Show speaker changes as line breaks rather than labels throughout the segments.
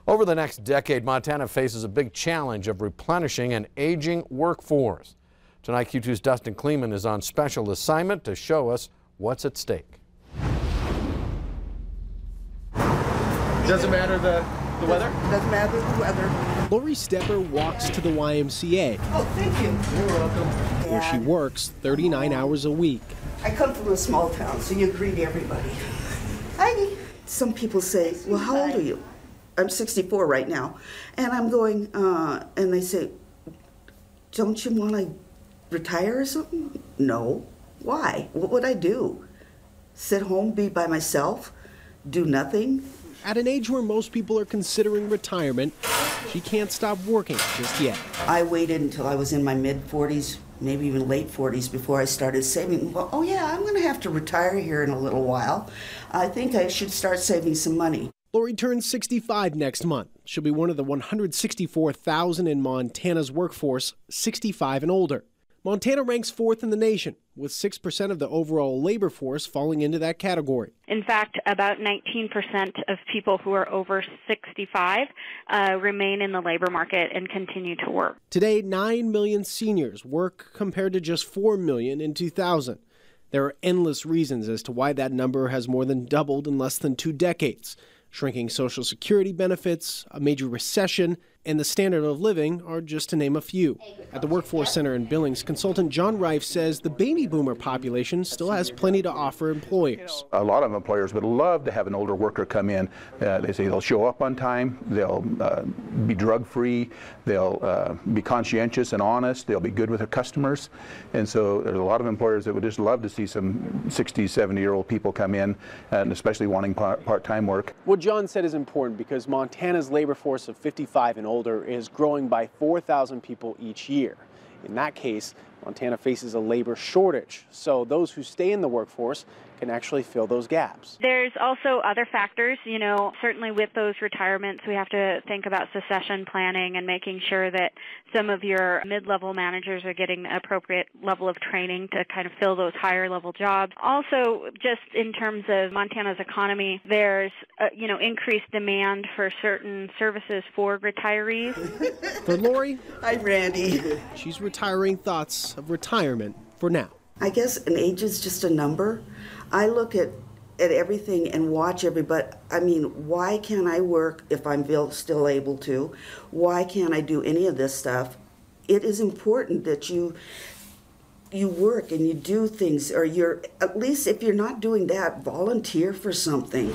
Over the next decade, Montana faces a big challenge of replenishing an aging workforce. Tonight, Q2's Dustin Kleeman is on special assignment to show us what's at stake.
Doesn't matter the weather?
Doesn't matter the weather.
Lori Stepper walks to the YMCA.
Oh, thank you.
You're welcome.
Where she works 39 hours a week.
I come from a small town, so you greet everybody. Hi. Some people say, well, how old are you? I'm 64 right now. And I'm going, and they say, don't you want to retire or something? No. Why? What would I do? Sit home, be by myself, do nothing?
At an age where most people are considering retirement, she can't stop working just yet.
I waited until I was in my mid-40s, maybe even late 40s, before I started saving. Well, oh yeah, I'm going to have to retire here in a little while. I think I should start saving some money.
Lori turns 65 next month. She'll be one of the 164,000 in Montana's workforce, 65 and older. Montana ranks 4th in the nation, with 6% of the overall labor force falling into that category.
In fact, about 19% of people who are over 65 remain in the labor market and continue to work.
Today, 9 million seniors work compared to just 4 million in 2000. There are endless reasons as to why that number has more than doubled in less than 2 decades. Shrinking Social Security benefits, a major recession, and the standard of living are just to name a few. At the Workforce Center in Billings, consultant John Reif says the baby boomer population still has plenty to offer employers.
A lot of employers would love to have an older worker come in. They say they'll show up on time, they'll be drug-free, they'll be conscientious and honest, they'll be good with their customers. And so there's a lot of employers that would just love to see some 60, 70-year-old people come in, and especially wanting part-time work.
What John said is important because Montana's labor force of 55 and older is growing by 4,000 people each year. In that case, Montana faces a labor shortage, so those who stay in the workforce can actually fill those gaps.
There's also other factors, certainly with those retirements, we have to think about succession planning and making sure that some of your mid-level managers are getting the appropriate level of training to kind of fill those higher level jobs. Also, just in terms of Montana's economy, there's, increased demand for certain services for retirees.
For Lori,
Hi, Randy.
she's retiring thoughts of retirement for now.
I guess an age is just a number. I look at everything and watch everybody. I mean, why can't I work if I'm still able to? Why can't I do any of this stuff? It is important that you work and you do things, or at least if you're not doing that, volunteer for something.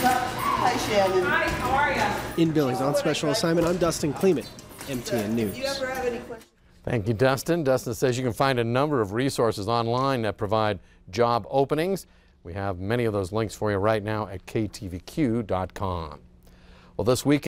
Hi, Shannon.
Hi, how are you?
In Billings on special assignment, I'm Dustin Kleeman, MTN News.
Do you ever have any questions?
Thank you, Dustin. Dustin says you can find a number of resources online that provide job openings. We have many of those links for you right now at ktvq.com. Well, this weekend